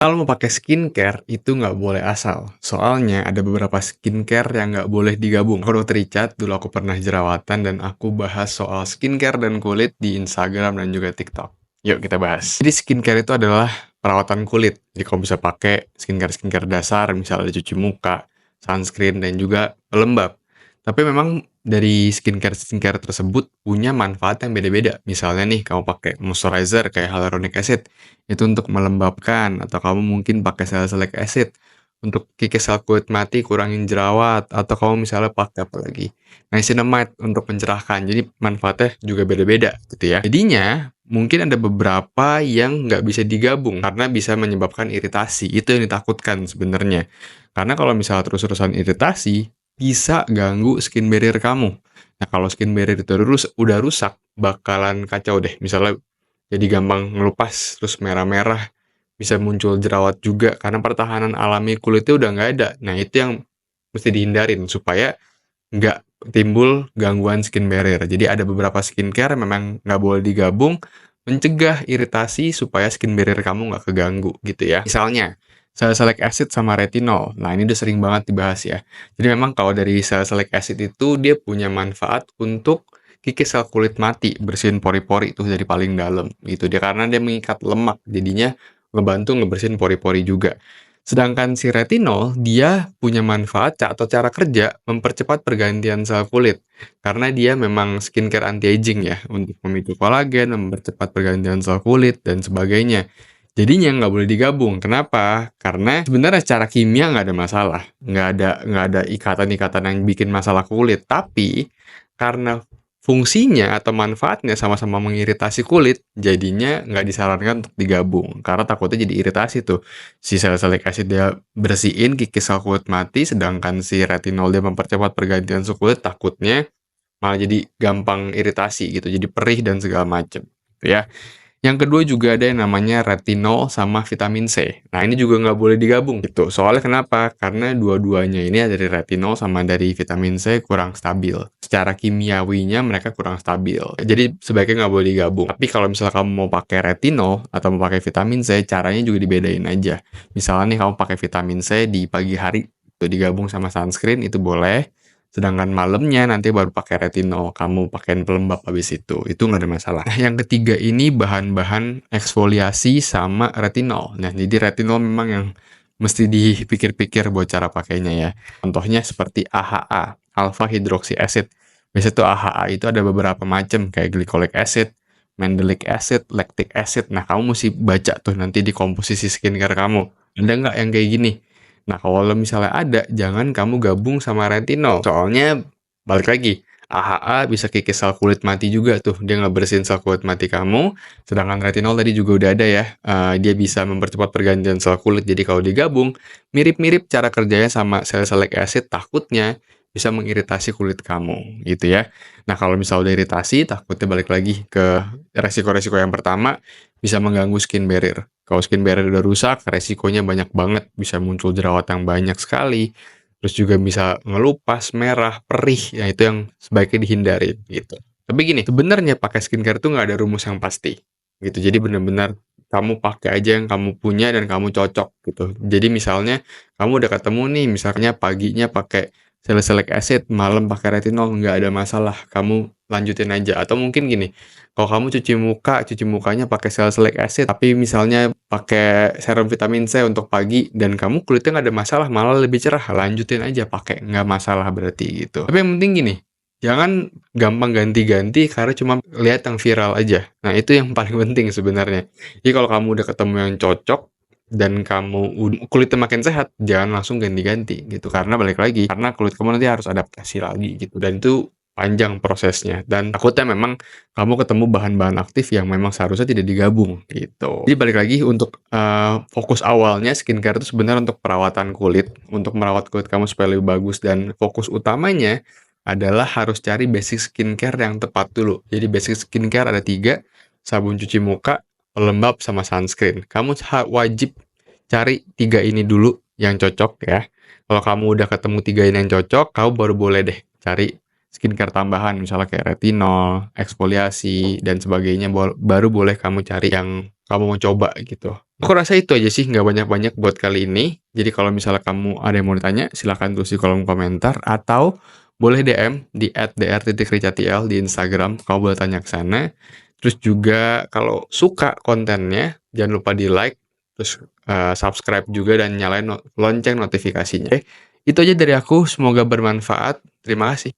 Kalau mau pakai skincare itu nggak boleh asal. Soalnya ada beberapa skincare yang nggak boleh digabung. Aku Dr. Richard, dulu aku pernah jerawatan dan aku bahas soal skincare dan kulit di Instagram dan juga TikTok. Yuk kita bahas. Jadi skincare itu adalah perawatan kulit. Jadi kalau bisa pakai skincare-skincare dasar, misalnya cuci muka, sunscreen, dan juga pelembab. Tapi memang dari skincare-skincare tersebut punya manfaat yang beda-beda. Misalnya nih, kamu pakai moisturizer kayak hyaluronic acid itu untuk melembabkan, atau kamu mungkin pakai salicylic acid untuk kikis sel kulit mati, kurangin jerawat, atau kamu misalnya pakai apa lagi, niacinamide untuk mencerahkan. Jadi manfaatnya juga beda-beda gitu ya. Jadinya mungkin ada beberapa yang nggak bisa digabung karena bisa menyebabkan iritasi. Itu yang ditakutkan sebenarnya. Karena kalau misalnya terus-terusan iritasi, bisa ganggu skin barrier kamu. Nah, kalau skin barrier itu udah rusak, bakalan kacau deh. Misalnya jadi gampang ngelupas, terus merah-merah, bisa muncul jerawat juga karena pertahanan alami kulitnya udah nggak ada. Nah, itu yang mesti dihindarin supaya nggak timbul gangguan skin barrier. Jadi ada beberapa skincare yang memang nggak boleh digabung, mencegah iritasi supaya skin barrier kamu nggak keganggu gitu ya. Misalnya, salicylic acid sama retinol. Nah, ini udah sering banget dibahas ya. Jadi memang kalau dari salicylic acid itu dia punya manfaat untuk kikis sel kulit mati, bersihin pori-pori itu dari paling dalam gitu dia karena dia mengikat lemak, jadinya ngebantu ngebersihin pori-pori juga. Sedangkan si retinol, dia punya manfaat atau cara kerja mempercepat pergantian sel kulit. Karena dia memang skincare anti-aging ya, untuk memicu kolagen, mempercepat pergantian sel kulit, dan sebagainya. Jadinya nggak boleh digabung. Kenapa? Karena sebenarnya secara kimia nggak ada masalah. Nggak ada ikatan-ikatan yang bikin masalah kulit. Tapi, karena fungsinya atau manfaatnya sama-sama mengiritasi kulit, jadinya nggak disarankan untuk digabung. Karena takutnya jadi iritasi tuh. Si salicylic acid dia bersihin kikis sel kulit mati, sedangkan si retinol dia mempercepat pergantian sel kulit, takutnya malah jadi gampang iritasi gitu, jadi perih dan segala macem, gitu ya. Yang kedua juga ada yang namanya retinol sama vitamin C. Nah, ini juga nggak boleh digabung gitu. Soalnya kenapa? Karena dua-duanya ini dari retinol sama dari vitamin C kurang stabil. Secara kimiawinya mereka kurang stabil. Jadi sebaiknya nggak boleh digabung. Tapi kalau misalnya kamu mau pakai retinol atau mau pakai vitamin C, caranya juga dibedain aja. Misalnya nih kamu pakai vitamin C di pagi hari, itu digabung sama sunscreen, itu boleh. Sedangkan malamnya nanti baru pakai retinol, kamu pakein pelembab habis itu nggak ada masalah. Nah, yang ketiga ini bahan-bahan eksfoliasi sama retinol. Nah, jadi retinol memang yang mesti dipikir-pikir buat cara pakainya ya. Contohnya seperti AHA, alpha hydroxy acid. Biasanya tuh AHA itu ada beberapa macam kayak glycolic acid, mandelic acid, lactic acid. Nah, kamu mesti baca tuh nanti di komposisi skincare kamu. Ada nggak yang kayak gini? Nah, kalau misalnya ada, jangan kamu gabung sama retinol. Soalnya, balik lagi, AHA bisa kikis sel kulit mati juga tuh. Dia ngebersihin sel kulit mati kamu. Sedangkan retinol tadi juga udah ada ya. Dia bisa mempercepat pergantian sel kulit. Jadi kalau digabung, mirip-mirip cara kerjanya sama salicylic acid. Takutnya bisa mengiritasi kulit kamu gitu ya. Nah, kalau misalnya udah iritasi, takutnya balik lagi ke resiko-resiko yang pertama, bisa mengganggu skin barrier. Kalau skin barrier udah rusak, resikonya banyak banget. Bisa muncul jerawat yang banyak sekali, terus juga bisa ngelupas, merah, perih. Ya, itu yang sebaiknya dihindari gitu. Tapi gini, sebenarnya pakai skincare itu nggak ada rumus yang pasti gitu. Jadi benar-benar kamu pakai aja yang kamu punya dan kamu cocok gitu. Jadi misalnya kamu udah ketemu nih, misalnya paginya pakai salicylic acid, malam pakai retinol, nggak ada masalah. Kamu lanjutin aja. Atau mungkin gini, kalau kamu cuci mukanya pakai salicylic acid, tapi misalnya pakai serum vitamin C untuk pagi, dan kamu kulitnya nggak ada masalah, malah lebih cerah, lanjutin aja pakai, nggak masalah berarti gitu. Tapi yang penting gini, jangan gampang ganti-ganti karena cuma lihat yang viral aja. Nah, itu yang paling penting sebenarnya. Jadi kalau kamu udah ketemu yang cocok, dan kamu kulitnya makin sehat, jangan langsung ganti-ganti gitu. Karena balik lagi, karena kulit kamu nanti harus adaptasi lagi gitu. Dan itu panjang prosesnya. Dan takutnya memang kamu ketemu bahan-bahan aktif yang memang seharusnya tidak digabung gitu. Jadi balik lagi untuk fokus awalnya skincare itu sebenarnya untuk perawatan kulit, untuk merawat kulit kamu supaya lebih bagus, dan fokus utamanya adalah harus cari basic skincare yang tepat dulu. Jadi basic skincare ada 3, sabun cuci muka, pelembab, sama sunscreen. Kamu wajib cari 3 ini dulu yang cocok ya. Kalau kamu udah ketemu 3 ini yang cocok, kamu baru boleh deh cari skincare tambahan, misalnya kayak retinol, eksfoliasi, dan sebagainya. Baru boleh kamu cari yang kamu mau coba gitu. Aku rasa itu aja sih, nggak banyak-banyak buat kali ini. Jadi kalau misalnya kamu ada yang mau ditanya, silahkan tulis di kolom komentar atau boleh DM di @dr.richatl di Instagram, kamu boleh tanya ke sana. Terus juga kalau suka kontennya, jangan lupa di-like, terus subscribe juga dan nyalain lonceng notifikasinya. Oke, itu aja dari aku, semoga bermanfaat. Terima kasih.